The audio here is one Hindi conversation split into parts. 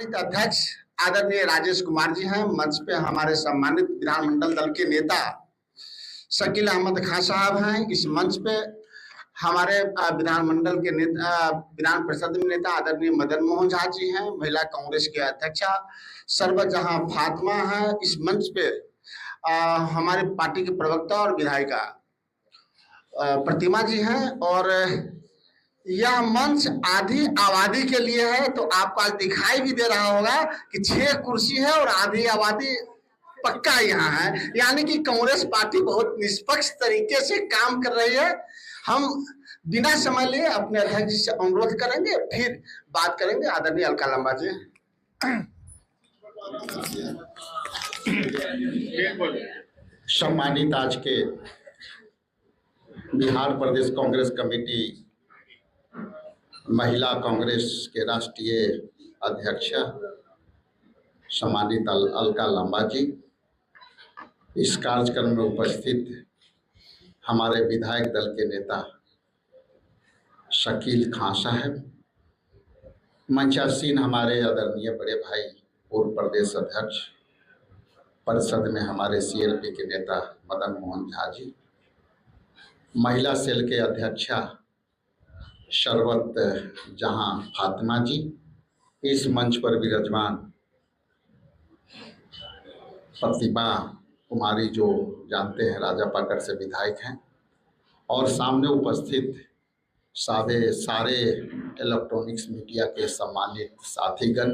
सम्मानित अध्यक्ष आदरणीय राजेश कुमार जी हैं। मंच पे हमारे सम्मानित विधानमंडल दल के नेता शकील अहमद खान साहब हैं। इस मंच पे हमारे विधानमंडल के नेता, विधान परिषद में नेता आदरणीय मदन मोहन झा जी हैं। महिला कांग्रेस के अध्यक्षा सर्वजहां फातिमा हैं। इस मंच पे हमारे पार्टी के प्रवक्ता और विधायिका प्रतिमा जी हैं। और यह मंच आधी आबादी के लिए है, तो आपको आज दिखाई भी दे रहा होगा कि 6 कुर्सी है और आधी आबादी पक्का यहाँ है। यानी कि कांग्रेस पार्टी बहुत निष्पक्ष तरीके से काम कर रही है। हम बिना समय लिए अपने अध्यक्ष जी से अनुरोध करेंगे, फिर बात करेंगे। आदरणीय अलका लांबा जी। सम्मानित आज के बिहार प्रदेश कांग्रेस कमेटी महिला कांग्रेस के राष्ट्रीय अध्यक्ष सम्मानित अलका लांबा जी, इस कार्यक्रम में उपस्थित हमारे विधायक दल के नेता शकील खान साहब, मंचासीन हमारे आदरणीय बड़े भाई पूर्व प्रदेश अध्यक्ष परिषद में हमारे सीएलपी के नेता मदन मोहन झा जी, महिला सेल के अध्यक्षा सर्वजहां फातिमा जी, इस मंच पर विराजमान प्रतिभा कुमारी जो जानते हैं राजापाकर से विधायक हैं, और सामने उपस्थित सारे इलेक्ट्रॉनिक्स मीडिया के सम्मानित साथीगण,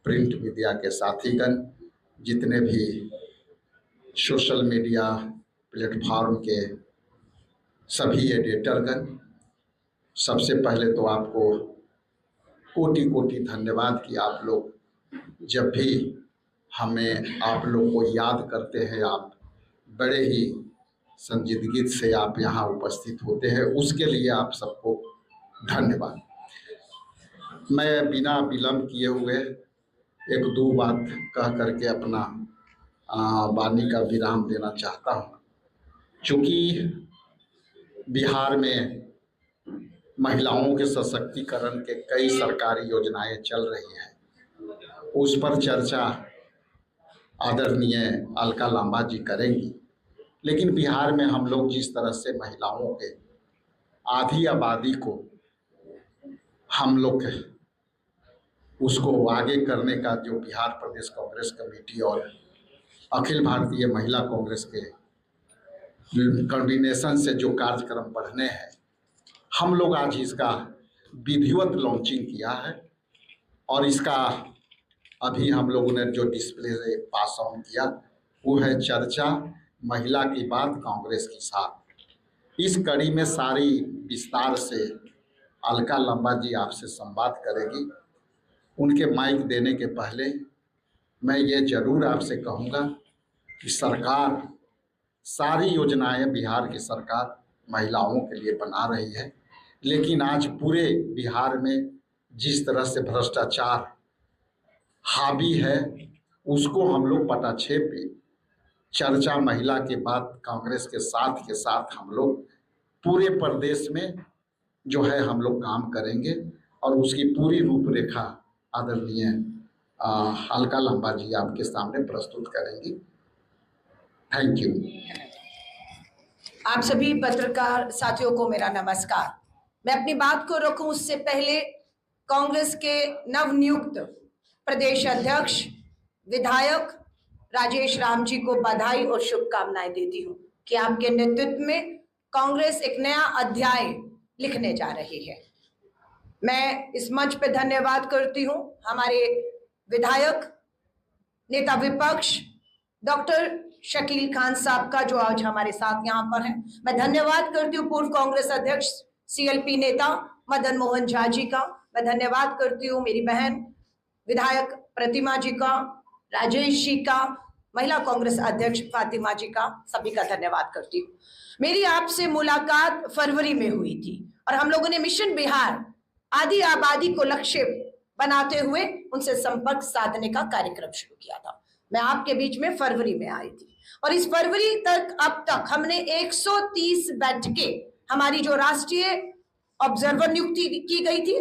प्रिंट मीडिया के साथीगण, जितने भी सोशल मीडिया प्लेटफॉर्म के सभी एडिटरगण, सबसे पहले तो आपको कोटि कोटि धन्यवाद कि आप लोग जब भी हमें आप लोग को याद करते हैं, आप बड़े ही संजीदगी से आप यहाँ उपस्थित होते हैं, उसके लिए आप सबको धन्यवाद। मैं बिना विलंब किए हुए 1-2 बात कह करके अपना वाणी का विराम देना चाहता हूँ। चूँकि बिहार में महिलाओं के सशक्तिकरण के कई सरकारी योजनाएं चल रही हैं, उस पर चर्चा आदरणीय अलका लांबा जी करेंगी। लेकिन बिहार में हम लोग जिस तरह से महिलाओं के आधी आबादी को हम लोग उसको आगे करने का जो बिहार प्रदेश कांग्रेस कमेटी और अखिल भारतीय महिला कांग्रेस के कोऑर्डिनेशन से जो कार्यक्रम बढ़ने हैं, हम लोग आज इसका विधिवत लॉन्चिंग किया है। और इसका अभी हम लोगों ने जो डिस्प्ले पास ऑन किया वो है चर्चा महिला की बात कांग्रेस के साथ। इस कड़ी में सारी विस्तार से अलका लांबा जी आपसे संवाद करेगी। उनके माइक देने के पहले मैं ये जरूर आपसे कहूँगा कि सरकार सारी योजनाएं बिहार की सरकार महिलाओं के लिए बना रही है, लेकिन आज पूरे बिहार में जिस तरह से भ्रष्टाचार हावी है, उसको हम लोग पटाक्षेप चर्चा महिला के बाद कांग्रेस के साथ हम लोग पूरे प्रदेश में जो है हम लोग काम करेंगे और उसकी पूरी रूपरेखा आदरणीय अलका लांबा जी आपके सामने प्रस्तुत करेंगी। Thank you. आप सभी पत्रकार साथियों को मेरा नमस्कार। मैं अपनी बात को रखूं उससे पहले कांग्रेस के नवनियुक्त प्रदेश अध्यक्ष विधायक राजेश राम जी को बधाई और शुभकामनाएं देती हूं कि आपके नेतृत्व में कांग्रेस एक नया अध्याय लिखने जा रही है। मैं इस मंच पे धन्यवाद करती हूं हमारे विधायक नेता विपक्ष डॉक्टर शकील खान साहब का, जो आज हमारे साथ यहाँ पर हैं। मैं धन्यवाद करती हूँ पूर्व कांग्रेस अध्यक्ष सीएलपी नेता मदन मोहन झा जी का। मैं धन्यवाद करती हूँ मेरी बहन विधायक प्रतिमा जी का, राजेश जी का, महिला कांग्रेस अध्यक्ष फातिमा जी का, सभी का धन्यवाद करती हूँ। मेरी आपसे मुलाकात फरवरी में हुई थी और हम लोगों ने मिशन बिहार आधी आबादी को लक्ष्य बनाते हुए उनसे संपर्क साधने का कार्यक्रम शुरू किया था। मैं आपके बीच में फरवरी में आई थी और इस फरवरी तक अब तक हमने 130 बैठकें, हमारी जो राष्ट्रीय ऑब्जर्वर नियुक्ति की गई थी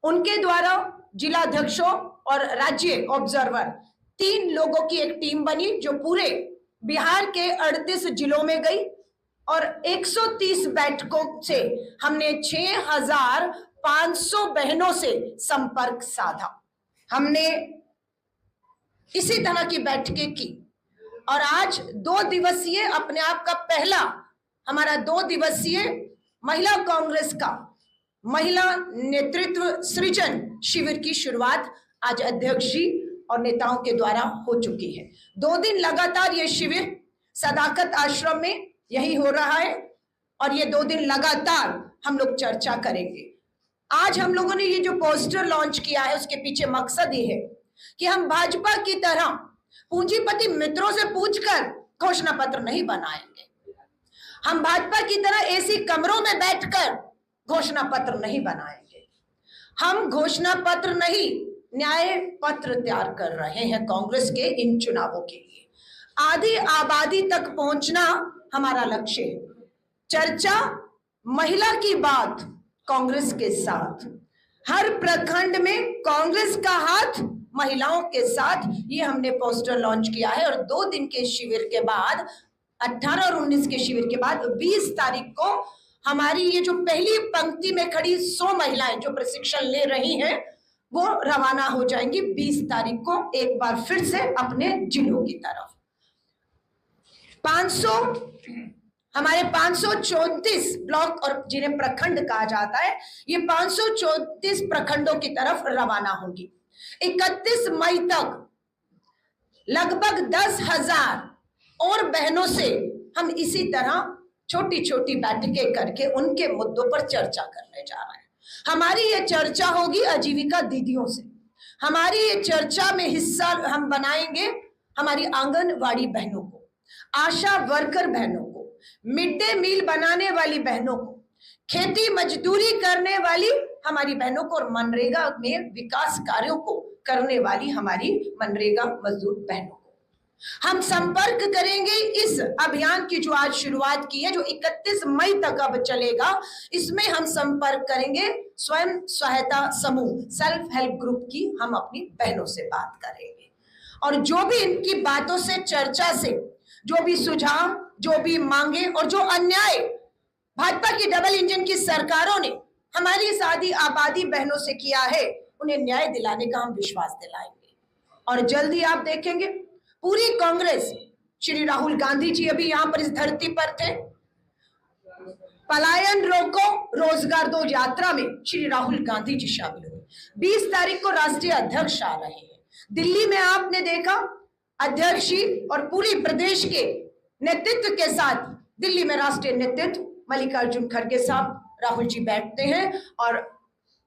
उनके द्वारा जिला अध्यक्षों और राज्य ऑब्जर्वर, 3 लोगों की एक टीम बनी जो पूरे बिहार के 38 जिलों में गई और 130 बैठकों से हमने 6,500 बहनों से संपर्क साधा। हमने इसी तरह की बैठकें की और आज 2 दिवसीय अपने आप का पहला हमारा 2 दिवसीय महिला कांग्रेस का महिला नेतृत्व सृजन शिविर की शुरुआत आज अध्यक्ष जी और नेताओं के द्वारा हो चुकी है। 2 दिन लगातार ये शिविर सदाकत आश्रम में यही हो रहा है और ये 2 दिन लगातार हम लोग चर्चा करेंगे। आज हम लोगों ने ये जो पोस्टर लॉन्च किया है उसके पीछे मकसद ये है कि हम भाजपा की तरह पूंजीपति मित्रों से पूछकर घोषणा पत्र नहीं बनाएंगे। हम भाजपा की तरह एसी कमरों में बैठकर घोषणा पत्र नहीं बनाएंगे। हम घोषणा पत्र नहीं, न्याय पत्र तैयार कर रहे हैं कांग्रेस के इन चुनावों के लिए। आधी आबादी तक पहुंचना हमारा लक्ष्य है। चर्चा महिला की बात कांग्रेस के साथ, हर प्रखंड में कांग्रेस का हाथ महिलाओं के साथ, ये हमने पोस्टर लॉन्च किया है। और 2 दिन के शिविर के बाद 18 और 19 के शिविर के बाद 20 तारीख को हमारी ये जो पहली पंक्ति में खड़ी 100 महिलाएं जो प्रशिक्षण ले रही हैं वो रवाना हो जाएंगी 20 तारीख को एक बार फिर से अपने जिलों की तरफ। 500 हमारे 534 ब्लॉक और जिन्हें प्रखंड कहा जाता है, ये 534 प्रखंडों की तरफ रवाना होंगी। 31 मई तक लगभग 10,000 और बहनों से हम इसी तरह छोटी छोटी बैठकें करके उनके मुद्दों पर चर्चा करने जा रहे हैं। हमारी ये चर्चा होगी आजीविका दीदियों से, हमारी ये चर्चा में हिस्सा हम बनाएंगे हमारी आंगनवाड़ी बहनों को, आशा वर्कर बहनों को, मिड डे मील बनाने वाली बहनों को, खेती मजदूरी करने वाली हमारी बहनों को और मनरेगा में विकास कार्यों को करने वाली हमारी मनरेगा मजदूर बहनों को। हम संपर्क करेंगे इस अभियान की जो आज शुरुआत की है, जो 31 मई तक अब चलेगा। इसमें हम संपर्क करेंगे स्वयं सहायता समूह, सेल्फ हेल्प ग्रुप की हम अपनी बहनों से बात करेंगे और जो भी इनकी बातों से, चर्चा से, जो भी सुझाव, जो भी मांगे और जो अन्याय भाजपा की डबल इंजन की सरकारों ने हमारी इस आधी आबादी बहनों से किया है, उन्हें न्याय दिलाने का हम विश्वास दिलाएंगे। और जल्दी आप देखेंगे पूरी कांग्रेस, श्री राहुल गांधी जी अभी यहाँ पर इस धरती पर थे, पलायन रोको रोजगार दो यात्रा में श्री राहुल गांधी जी शामिल हुए। 20 तारीख को राष्ट्रीय अध्यक्ष आ रहे हैं। दिल्ली में आपने देखा अध्यक्ष जी और पूरी प्रदेश के नेतृत्व के साथ दिल्ली में राष्ट्रीय नेतृत्व मल्लिकार्जुन खड़गे साहब, राहुल जी बैठते हैं और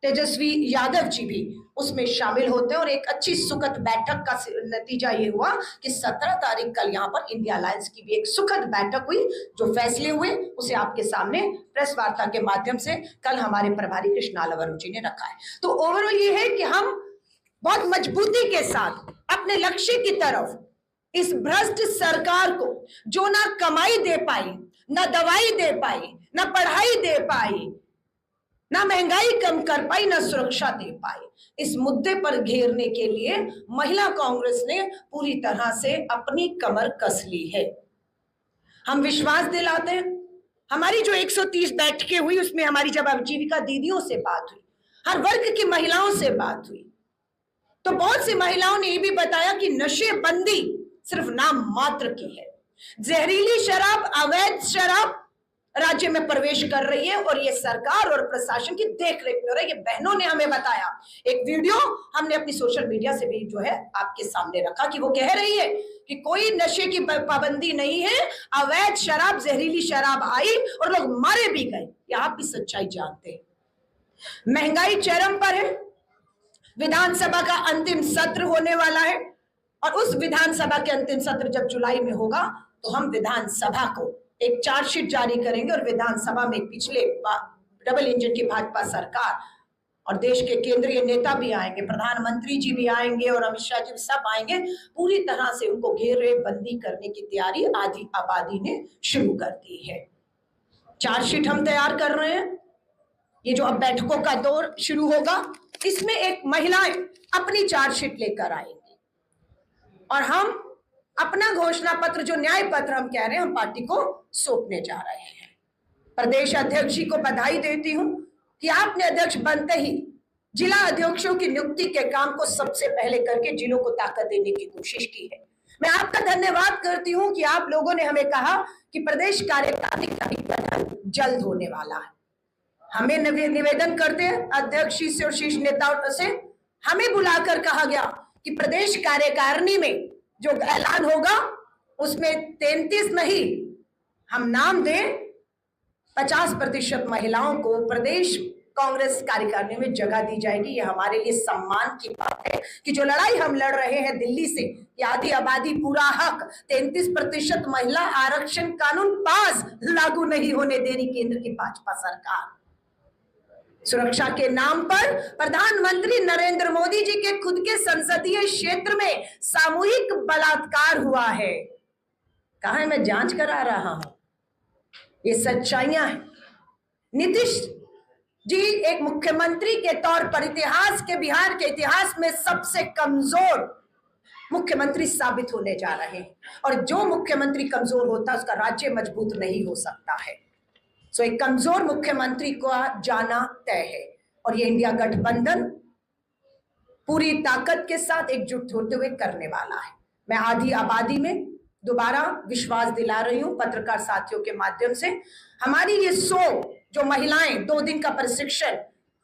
तेजस्वी यादव जी भी उसमें शामिल होते हैं। और एक अच्छी सुखद बैठक का नतीजा ये हुआ कि 17 तारीख कल यहाँ पर इंडिया अलायंस की भी एक सुखद बैठक हुई। जो फैसले हुए उसे आपके सामने प्रेस वार्ता के माध्यम से कल हमारे प्रभारी कृष्णाला वरुण जी ने रखा है। तो ओवरऑल ये है कि हम बहुत मजबूती के साथ अपने लक्ष्य की तरफ इस भ्रष्ट सरकार को, जो ना कमाई दे पाई, ना दवाई दे पाई, ना पढ़ाई दे पाई, ना महंगाई कम कर पाई, ना सुरक्षा दे पाई, इस मुद्दे पर घेरने के लिए महिला कांग्रेस ने पूरी तरह से अपनी कमर कस ली है। हम विश्वास दिलाते हैं। हमारी जो 130 बैठकें हुई उसमें हमारी जब आजीविका दीदियों से बात हुई, हर वर्ग की महिलाओं से बात हुई, तो बहुत सी महिलाओं ने ये भी बताया कि नशेबंदी सिर्फ नाम मात्र की है। जहरीली शराब, अवैध शराब राज्य में प्रवेश कर रही है और ये सरकार और प्रशासन की देखरेख में हो रहा है। ये बहनों ने हमें बताया। एक वीडियो हमने अपनी सोशल मीडिया से भी जो है आपके सामने रखा कि वो कह रही है कि कोई नशे की पाबंदी नहीं है, अवैध शराब, जहरीली शराब आई और लोग मारे भी गए। ये आप भी सच्चाई जानते हैं। महंगाई चरम पर है। विधानसभा का अंतिम सत्र होने वाला है और उस विधानसभा के अंतिम सत्र जब जुलाई में होगा तो हम विधानसभा को एक चार्जशीट जारी करेंगे और विधानसभा में पिछले डबल इंजन की भाजपा सरकार और देश के केंद्रीय नेता भी आएंगे, प्रधानमंत्री जी भी आएंगे और अमित शाह जी सब आएंगे। पूरी तरह से उनको घेरे बंदी करने की तैयारी आधी आबादी ने शुरू कर दी है। चार्जशीट हम तैयार कर रहे हैं ये जो अब बैठकों का दौर शुरू होगा, इसमें एक महिलाएं अपनी चार्जशीट लेकर आएंगी और हम अपना घोषणा पत्र, जो न्याय पत्र हम कह रहे हैं, हम पार्टी को सौंपने जा रहे हैं। प्रदेश अध्यक्ष जी को बधाई देती हूं कि आपने अध्यक्ष बनते ही जिला अध्यक्षों की नियुक्ति के काम को सबसे पहले करके जिलों को ताकत देने की कोशिश की है। मैं आपका धन्यवाद करती हूं कि आप लोगों ने हमें कहा कि प्रदेश कार्यकारिणी का गठन जल्द होने वाला है। हमें निवेदन करते हैं अध्यक्ष जी से और शीर्ष नेताओं से, हमें बुलाकर कहा गया कि प्रदेश कार्यकारिणी में जो ऐलान होगा उसमें 33 नहीं, हम नाम दें 50% महिलाओं को प्रदेश कांग्रेस कार्यकारिणी में जगह दी जाएगी। ये हमारे लिए सम्मान की बात है कि जो लड़ाई हम लड़ रहे हैं दिल्ली से कि आधी आबादी पूरा हक, 33% महिला आरक्षण कानून पास लागू नहीं होने दे रही केंद्र की भाजपा सरकार। सुरक्षा के नाम पर प्रधानमंत्री नरेंद्र मोदी जी के खुद के संसदीय क्षेत्र में सामूहिक बलात्कार हुआ है। कहा है मैं जांच करा रहा हूं, ये सच्चाइयां हैं। नीतीश जी एक मुख्यमंत्री के तौर पर इतिहास के, बिहार के इतिहास में सबसे कमजोर मुख्यमंत्री साबित होने जा रहे हैं और जो मुख्यमंत्री कमजोर होता है उसका राज्य मजबूत नहीं हो सकता है। सो एक कमजोर मुख्यमंत्री को जाना तय है और ये इंडिया गठबंधन पूरी ताकत के साथ एकजुट होते हुए करने वाला है। मैं आधी आबादी में दोबारा विश्वास दिला रही हूं पत्रकार साथियों के माध्यम से। हमारी ये 100 जो महिलाएं 2 दिन का प्रशिक्षण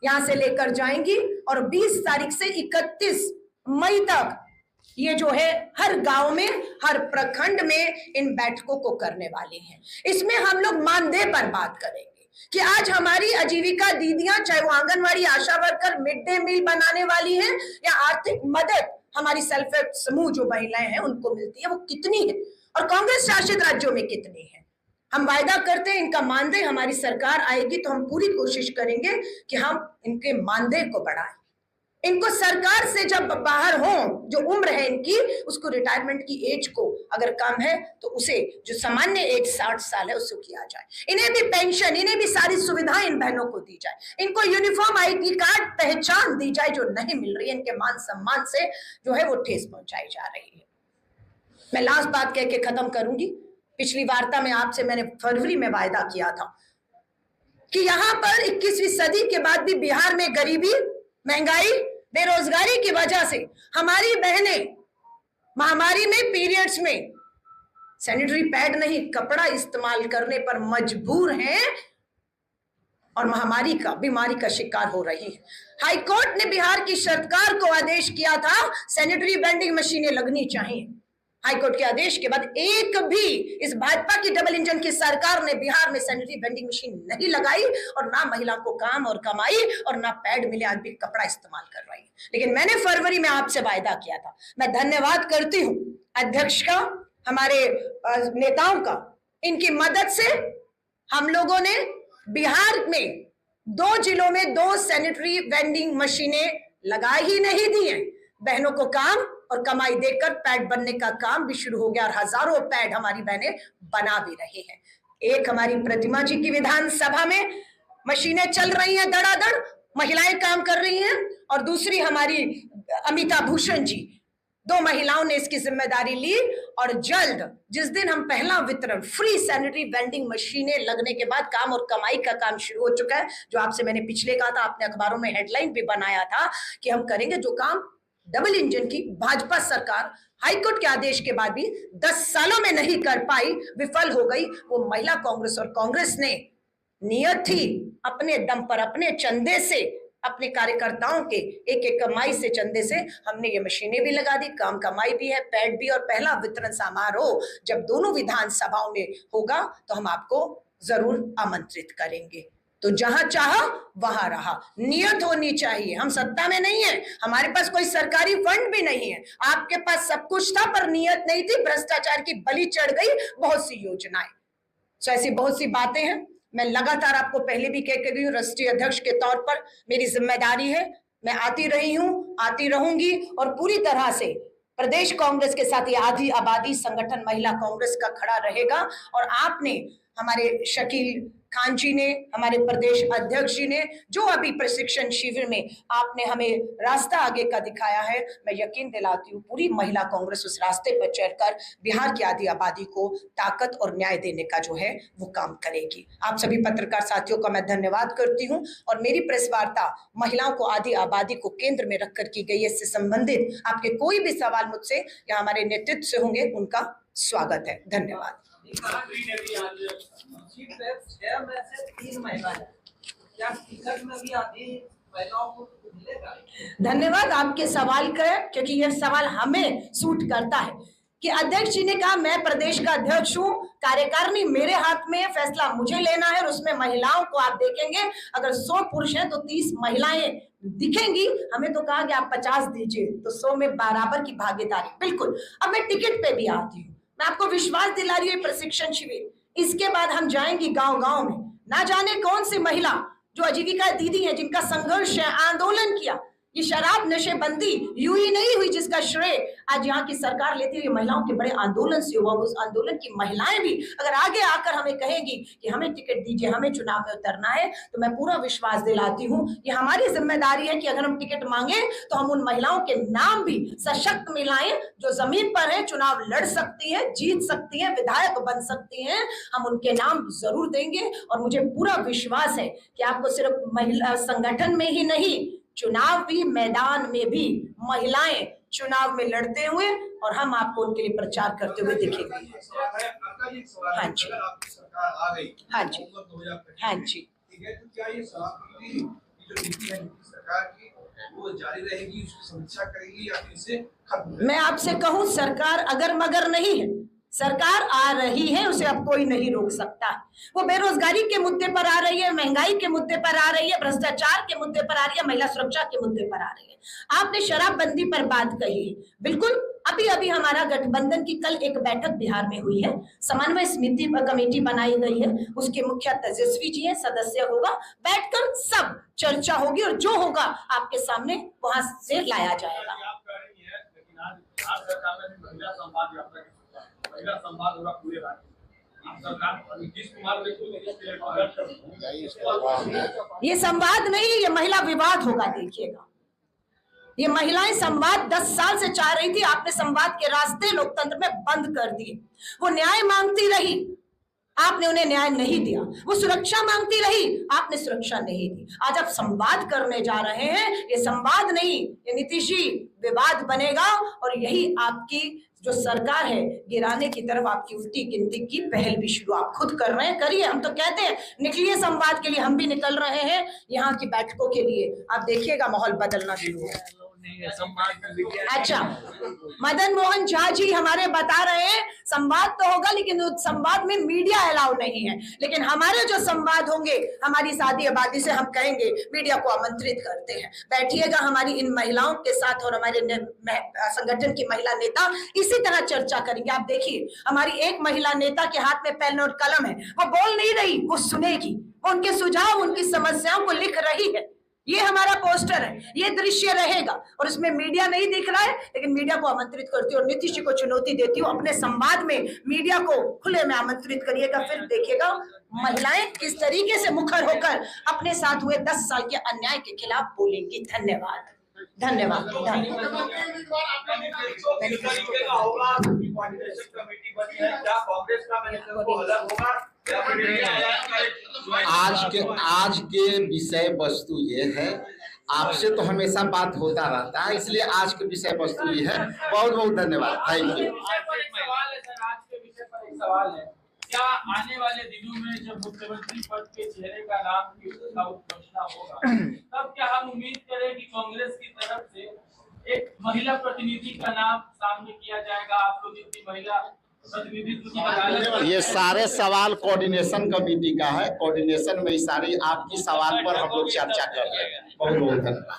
यहां से लेकर जाएंगी और 20 तारीख से 31 मई तक ये जो है हर गांव में, हर प्रखंड में इन बैठकों को करने वाले हैं। इसमें हम लोग मानदेय पर बात करेंगे कि आज हमारी आजीविका दीदियां, चाहे वो आंगनवाड़ी, आशा वर्कर, मिड डे मील बनाने वाली हैं या आर्थिक मदद हमारी सेल्फ हेल्प समूह जो महिलाएं हैं उनको मिलती है, वो कितनी है और कांग्रेस शासित राज्यों में कितनी है। हम वायदा करते हैं इनका मानदेय, हमारी सरकार आएगी तो हम पूरी कोशिश करेंगे कि हम इनके मानदेय को बढ़ाएं। इनको सरकार से जब बाहर हो, जो उम्र है इनकी, उसको रिटायरमेंट की एज को अगर कम है तो उसे जो सामान्य एज 60 साल है उसको किया जाए। इन्हें भी पेंशन, इन्हें भी सारी सुविधाएं इन बहनों को दी जाए। इनको यूनिफॉर्म ID कार्ड पहचान दी जाए जो नहीं मिल रही है। इनके मान सम्मान से जो है वो ठेस पहुंचाई जा रही है। मैं लास्ट बात कह के खत्म करूंगी। पिछली वार्ता में आपसे मैंने फरवरी में वायदा किया था कि यहां पर 21वीं सदी के बाद भी बिहार में गरीबी, महंगाई, बेरोजगारी की वजह से हमारी बहनें महामारी में, पीरियड्स में सैनिटरी पैड नहीं, कपड़ा इस्तेमाल करने पर मजबूर हैं और महामारी का, बीमारी का शिकार हो रही है। हाईकोर्ट ने बिहार की सरकार को आदेश किया था सैनिटरी वेंडिंग मशीनें लगनी चाहिए। हाईकोर्ट के आदेश के बाद एक भी इस भाजपा की डबल इंजन की सरकार ने बिहार में सैनिटरी वेंडिंग मशीन नहीं लगाई और ना महिला को काम और कमाई और ना पैड मिले, आज भी कपड़ा इस्तेमाल कर रही है। लेकिन मैंने फरवरी में आपसे वायदा किया था। मैं धन्यवाद करती हूं अध्यक्ष का, हमारे नेताओं का। इनकी मदद से हम लोगों ने बिहार में 2 जिलों में 2 सैनिटरी वेंडिंग मशीनें लगा ही नहीं दी हैं। बहनों को काम और कमाई देकर पैड बनने का काम भी शुरू हो गया और हजारों पैड हमारी बहनें बना भी रही हैं। एक हमारी प्रतिमा जी की विधानसभा में मशीनें चल रही हैं, धड़ाधड़ महिलाएं काम कर रही हैं, और दूसरी हमारी अमिता भूषण जी, 2 महिलाओं ने इसकी जिम्मेदारी ली। और जल्द जिस दिन हम पहला वितरण फ्री सैनिटरी वेंडिंग मशीनें लगने के बाद काम और कमाई का काम शुरू हो चुका है, जो आपसे मैंने पिछले कहा था, आपने अखबारों में हेडलाइन भी बनाया था कि हम करेंगे, जो काम डबल इंजन की भाजपा सरकार हाईकोर्ट के आदेश के बाद भी 10 सालों में नहीं कर पाई, विफल हो गई, वो महिला कांग्रेस और कांग्रेस ने नियत थी अपने दम पर, अपने चंदे से, अपने कार्यकर्ताओं के एक कमाई से, चंदे से हमने ये मशीनें भी लगा दी, काम कमाई भी है, पैड भी, और पहला वितरण समारोह जब दोनों विधानसभाओं में होगा तो हम आपको जरूर आमंत्रित करेंगे। तो जहां चाहा वहां रहा, नियत होनी चाहिए। हम सत्ता में नहीं है, हमारे पास कोई सरकारी फंड भी नहीं है, आपके पास सब कुछ था पर नियत नहीं थी, भ्रष्टाचार की बलि चढ़ गई बहुत सी योजनाएं। तो ऐसी बहुत सी बातें हैं। मैं लगातार आपको पहले भी कह के गई हूँ, राष्ट्रीय अध्यक्ष के तौर पर मेरी जिम्मेदारी है, मैं आती रही हूँ, आती रहूंगी और पूरी तरह से प्रदेश कांग्रेस के साथ ये आधी आबादी संगठन महिला कांग्रेस का खड़ा रहेगा। और आपने हमारे शकील खान जी ने, हमारे प्रदेश अध्यक्ष जी ने, जो अभी प्रशिक्षण शिविर में आपने हमें रास्ता आगे का दिखाया है, मैं यकीन दिलाती हूँ पूरी महिला कांग्रेस उस रास्ते पर चलकर बिहार की आधी आबादी को ताकत और न्याय देने का जो है वो काम करेगी। आप सभी पत्रकार साथियों का मैं धन्यवाद करती हूँ और मेरी प्रेस वार्ता महिलाओं को आधी आबादी को केंद्र में रखकर की गई है। इससे संबंधित आपके कोई भी सवाल मुझसे या हमारे नेतृत्व से होंगे, उनका स्वागत है। धन्यवाद। धन्यवाद आपके सवाल का, क्योंकि यह सवाल हमें सूट करता है कि अध्यक्ष जी ने कहा मैं प्रदेश का अध्यक्ष हूं, कार्यकारिणी मेरे हाथ में है, फैसला मुझे लेना है और उसमें महिलाओं को आप देखेंगे अगर 100 पुरुष हैं तो 30 महिलाएं दिखेंगी। हमें तो कहा कि आप 50 दीजिए तो 100 में बराबर की भागीदारी। बिल्कुल। अब मैं टिकट पे भी आती हूँ, मैं आपको विश्वास दिला रही हूँ प्रशिक्षण शिविर, इसके बाद हम जाएंगे गांव गांव में, ना जाने कौन सी महिला जो आजीविका दीदी है, जिनका संघर्ष है, आंदोलन किया, ये शराब नशेबंदी यूं ही नहीं हुई जिसका श्रेय आज यहाँ की सरकार लेती हुई महिलाओं के बड़े आंदोलन से हुआ। उस आंदोलन की महिलाएं भी अगर आगे आकर हमें कहेंगी कि हमें टिकट दीजिए, हमें चुनाव में उतरना है, तो मैं पूरा विश्वास दिलाती हूँ ये हमारी जिम्मेदारी है कि अगर हम टिकट मांगे तो हम उन महिलाओं के नाम भी सशक्त मिलाएं जो जमीन पर है, चुनाव लड़ सकती है, जीत सकती है, विधायक बन सकती हैं, हम उनके नाम जरूर देंगे। और मुझे पूरा विश्वास है कि आपको सिर्फ महिला संगठन में ही नहीं, चुनावी मैदान में भी महिलाएं चुनाव में लड़ते हुए और हम आपको उनके लिए प्रचार करते हुए दिखेंगे। हाँ जी, हाँ जी, हाँ जी। क्या ये जो नीति है सरकार की वो जारी रहेगी, उसकी समीक्षा करेगी या फिर इसे खत्म? मैं आपसे कहूं, सरकार अगर मगर नहीं है, सरकार आ रही है, उसे अब कोई नहीं रोक सकता। वो बेरोजगारी के मुद्दे पर आ रही है, महंगाई के मुद्दे पर आ रही है, भ्रष्टाचार के मुद्दे पर आ रही है, महिला सुरक्षा के मुद्दे पर आ रही है। आपने शराबबंदी पर बात कही, बिल्कुल। अभी अभी हमारा गठबंधन की कल एक बैठक बिहार में हुई है, समन्वय समिति कमेटी बनाई गई है, उसके मुखिया तेजस्वी जी है, सदस्य होगा, बैठकर सब चर्चा होगी और जो होगा आपके सामने वहां से लाया जाएगा। संवाद होगा पूरे राज्य। ये संवाद नहीं, ये महिला विवाद होगा। देखिएगा, ये महिलाएं संवाद 10 साल से चाह रही थी, आपने संवाद के रास्ते लोकतंत्र में बंद कर दिए। वो न्याय मांगती रही, आपने उन्हें न्याय नहीं दिया। वो सुरक्षा मांगती रही, आपने सुरक्षा नहीं दी। आज आप संवाद करने जा रहे हैं, ये संवाद नहीं, ये नीतीश जी विवाद बनेगा और यही आपकी जो सरकार है गिराने की तरफ आपकी उल्टी गिनती की पहल भी शुरू आप खुद कर रहे हैं। करिए, हम तो कहते हैं निकलिए संवाद के लिए, हम भी निकल रहे हैं यहाँ की बैठकों के लिए। आप देखिएगा माहौल बदलना शुरू है। अच्छा, मदन मोहन झा जी हमारे बता रहे हैं संवाद तो होगा, लेकिन उस संवाद में मीडिया अलाउ नहीं है। लेकिन हमारे जो संवाद होंगे हमारी सादी आबादी से, हम कहेंगे मीडिया को आमंत्रित करते हैं, बैठिएगा हमारी इन महिलाओं के साथ और हमारे संगठन की महिला नेता इसी तरह चर्चा करेंगे। आप देखिए, हमारी एक महिला नेता के हाथ में पेन और कलम है, वो बोल नहीं रही, वो सुनेगी, वो उनके सुझाव, उनकी समस्याओं को लिख रही है। ये हमारा पोस्टर है, ये दृश्य रहेगा और इसमें मीडिया नहीं दिख रहा है, लेकिन मीडिया को आमंत्रित करती हूँ और नीतीश जी को चुनौती देती हूँ, अपने संवाद में मीडिया को खुले में आमंत्रित करिएगा। फिर देखिएगा महिलाएं किस तरीके से मुखर होकर अपने साथ हुए 10 साल के अन्याय के खिलाफ बोलेंगी। धन्यवाद, धन्यवाद, धन्यवाद। आज के विषय वस्तु ये है, आपसे तो हमेशा बात होता रहता है, इसलिए आज के विषय वस्तु ये है। बहुत बहुत धन्यवाद, थैंक यू। सवाल है, क्या आने वाले दिनों में जब मुख्यमंत्री पद के चेहरे का नाम की घोषणा होगा, तब क्या हम उम्मीद करें कि कांग्रेस की तरफ से एक महिला प्रतिनिधि का नाम सामने किया जाएगा? आप लोग इतनी महिला प्रतिनिधित्व, ये सारे सवाल कोऑर्डिनेशन कमेटी का है, कोऑर्डिनेशन में सारी आपकी सवाल पर हम लोग चर्चा कर रहे हैं। बहुत बहुत धन्यवाद।